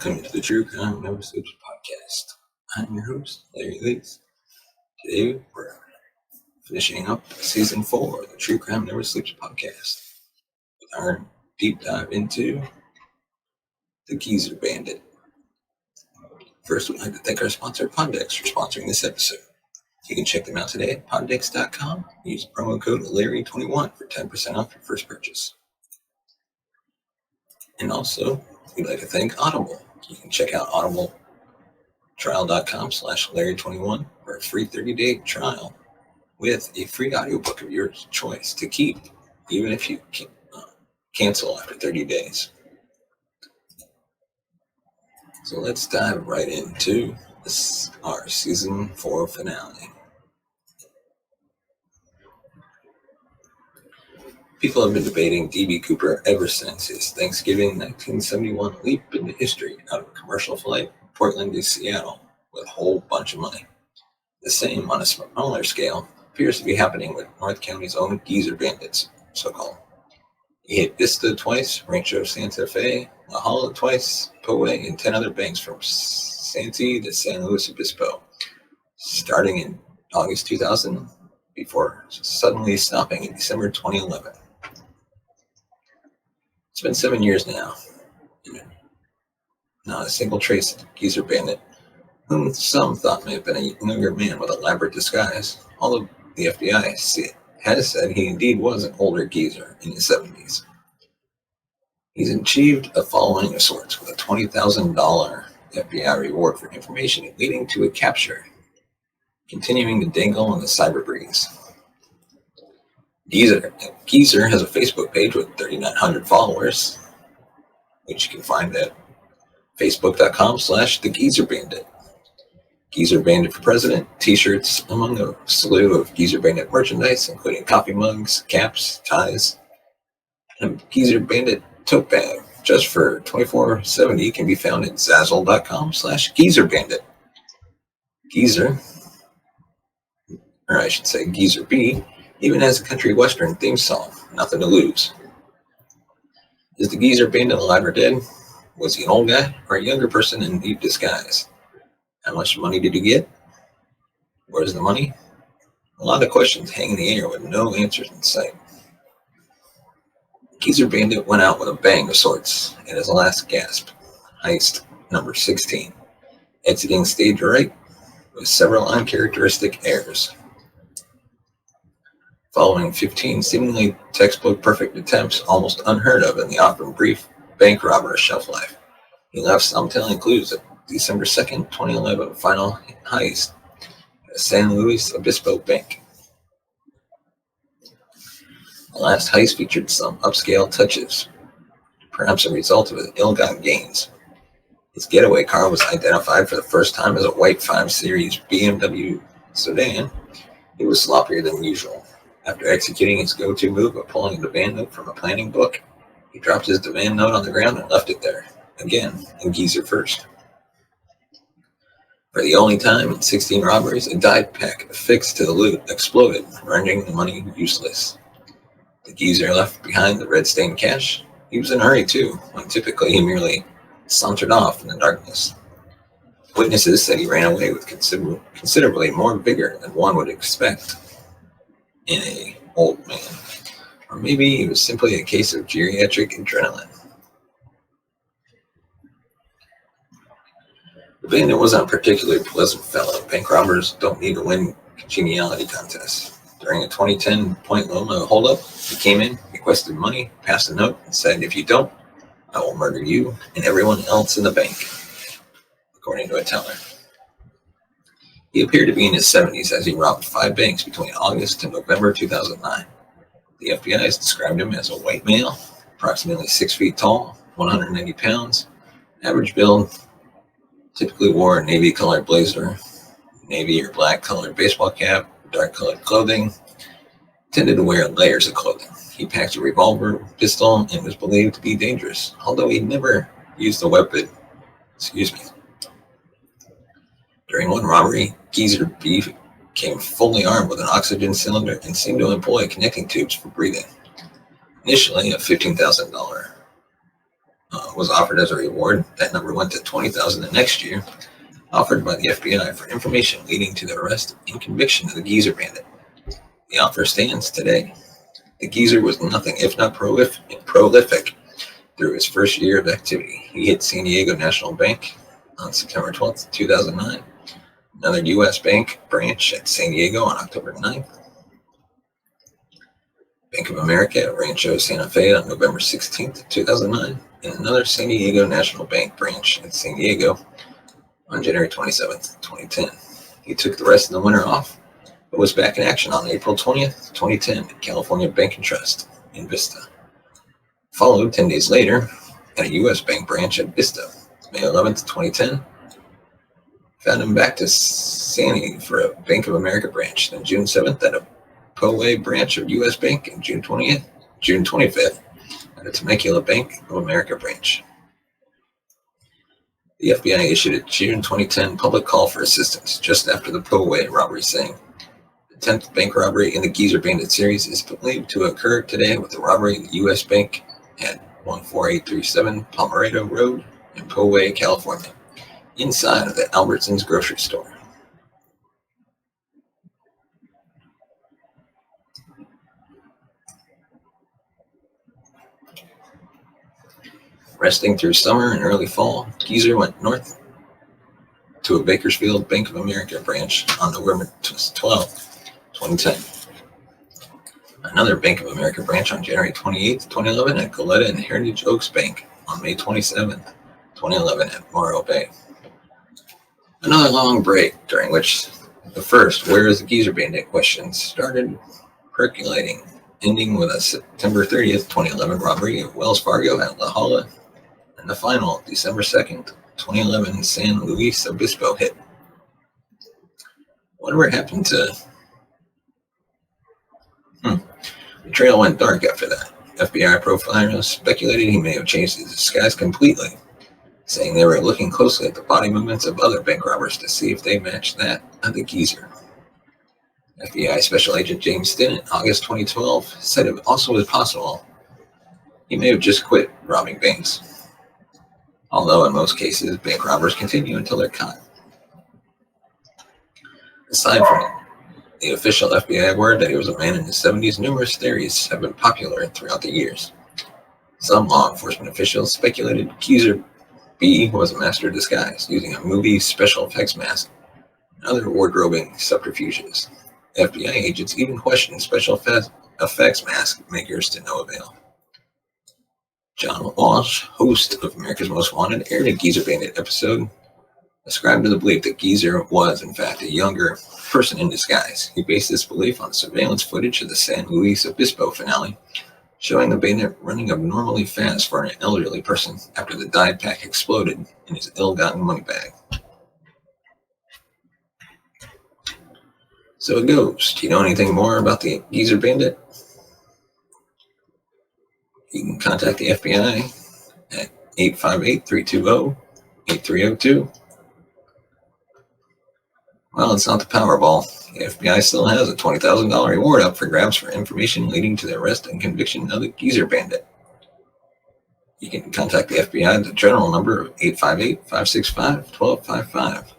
Welcome to the True Crime Never Sleeps podcast. I'm your host, Larry Lees. Today we're finishing up season 4 of the True Crime Never Sleeps podcast with our deep dive into the Geezer Bandit. First, we'd like to thank our sponsor, Poddex, for sponsoring this episode. You can check them out today at poddex.com. Use promo code Larry21 for 10% off your first purchase. And also, we'd like to thank Audible. You can check out audibletrial.com/Larry21 for a free 30-day trial with a free audiobook of your choice to keep, even if you cancel after 30 days. So let's dive right into our season 4 finale. People have been debating D.B. Cooper ever since his Thanksgiving 1971 leap into history out of a commercial flight from Portland to Seattle with a whole bunch of money. The same, on a smaller scale, appears to be happening with North County's own Geezer Bandits, so-called. He hit Vista twice, Rancho Santa Fe, La Jolla twice, Poway, and 10 other banks from Santee to San Luis Obispo, starting in August 2000, before suddenly stopping in December 2011. It's been 7 years now. Not a single trace of Geezer Bandit, whom some thought may have been a younger man with elaborate disguise, although the FBI has said he indeed was an older geezer in his 70s. He's achieved a following of sorts with a $20,000 FBI reward for information leading to a capture, continuing to dangle on the cyber breeze. Geezer has a Facebook page with 3,900 followers, which you can find at facebook.com/The Geezer Bandit. Geezer Bandit for President t-shirts among a slew of Geezer Bandit merchandise, including coffee mugs, caps, ties, and a Geezer Bandit tote bag just for $24.70 can be found at zazzle.com/Geezer Bandit. Geezer, or I should say Geezer B, even has a country western theme song, Nothing to Lose. Is the Geezer Bandit alive or dead? Was he an old guy or a younger person in deep disguise? How much money did he get? Where's the money? A lot of questions hang in the air with no answers in sight. Geezer Bandit went out with a bang of sorts at his last gasp, heist number 16, exiting stage right with several uncharacteristic airs. Following 15 seemingly textbook perfect attempts, almost unheard of in the often brief bank robber shelf life, he left some telling clues at December 2nd, 2011 final heist at a San Luis Obispo bank. The last heist featured some upscale touches, perhaps a result of his ill-gotten gains. His getaway car was identified for the first time as a white 5 Series BMW sedan. It was sloppier than usual. After executing his go-to move of pulling a demand note from a planning book, he dropped his demand note on the ground and left it there, again, in Geezer first. For the only time in 16 robberies, a dye pack affixed to the loot exploded, rendering the money useless. The Geezer left behind the red-stained cash. He was in a hurry, too, when typically he merely sauntered off in the darkness. Witnesses said he ran away with considerably more vigor than one would expect in an old man. Or maybe it was simply a case of geriatric adrenaline. The bandit wasn't a particularly pleasant fellow. Bank robbers don't need to win congeniality contests. During a 2010 Point Loma holdup, he came in, requested money, passed a note, and said, "If you don't, I will murder you and everyone else in the bank," according to a teller. He appeared to be in his 70s as he robbed 5 banks between August and November 2009. The FBI has described him as a white male, approximately 6 feet tall, 190 pounds, average build, typically wore a navy-colored blazer, navy or black-colored baseball cap, dark-colored clothing, tended to wear layers of clothing. He packed a revolver, pistol, and was believed to be dangerous, although he never used a weapon. During one robbery, Geezer B came fully armed with an oxygen cylinder and seemed to employ connecting tubes for breathing. Initially a $15,000 was offered as a reward. That number went to 20,000 the next year, offered by the FBI for information leading to the arrest and conviction of the Geezer Bandit. The offer stands today. The Geezer was nothing if not prolific through his first year of activity. He hit San Diego National Bank on September 12th, 2009, another U.S. bank branch at San Diego on October 9th, Bank of America at Rancho Santa Fe on November 16th, 2009, and another San Diego National Bank branch at San Diego on January 27th, 2010. He took the rest of the winter off, but was back in action on April 20th, 2010 at California Bank and Trust in Vista. Followed 10 days later at a U.S. bank branch at Vista, May 11th, 2010. Found him back to Sani for a Bank of America branch, then June 7th at a Poway branch of U.S. Bank, and June 25th at a Temecula Bank of America branch. The FBI issued a June 2010 public call for assistance just after the Poway robbery, saying, "The 10th bank robbery in the Geezer Bandit series is believed to occur today with the robbery of the U.S. Bank at 14837 Palmaredo Road in Poway, California, inside of the Albertsons grocery store." Resting through summer and early fall, Geezer went north to a Bakersfield Bank of America branch on November 12, 2010. Another Bank of America branch on January 28, 2011 at Goleta and Heritage Oaks Bank on May 27, 2011 at Morro Bay. Another long break during which the first "where is the Geezer Bandit" questions started percolating, ending with a September 30th, 2011 robbery of Wells Fargo at La Jolla, and the final December 2nd, 2011 San Luis Obispo hit. Whatever happened to... The trail went dark after that. FBI profilers speculated he may have changed his disguise completely, saying they were looking closely at the body movements of other bank robbers to see if they matched that of the Geezer. FBI Special Agent James Stinn in August 2012 said it also was possible he may have just quit robbing banks, although in most cases bank robbers continue until they're caught. Aside from the official FBI word that he was a man in his 70s, numerous theories have been popular throughout the years. Some law enforcement officials speculated Geezer B was a master of disguise, using a movie special effects mask and other wardrobing subterfuges. FBI agents even questioned special effects mask makers to no avail. John Walsh, host of America's Most Wanted, aired a Geezer Bandit episode, ascribed to the belief that Geezer was, in fact, a younger person in disguise. He based this belief on surveillance footage of the San Luis Obispo finale, showing the bandit running abnormally fast for an elderly person after the dye pack exploded in his ill-gotten money bag. So it goes. Do you know anything more about the Geezer Bandit? You can contact the FBI at 858-320-8302. Well, it's not the Powerball. The FBI still has a $20,000 reward up for grabs for information leading to the arrest and conviction of the Geezer Bandit. You can contact the FBI at the general number of 858-565-1255.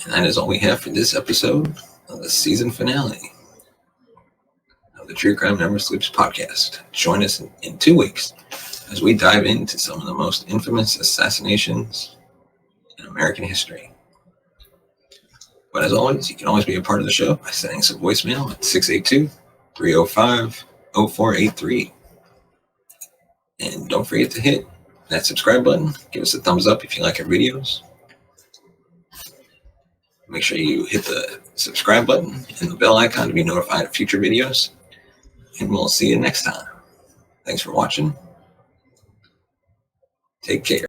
And that is all we have for this episode of the season finale of the True Crime Never Sleeps podcast. Join us in 2 weeks as we dive into some of the most infamous assassinations in American history. But as always, you can always be a part of the show by sending us a voicemail at 682-305-0483. And don't forget to hit that subscribe button. Give us a thumbs up if you like our videos. Make sure you hit the subscribe button and the bell icon to be notified of future videos. And we'll see you next time. Thanks for watching. Take care.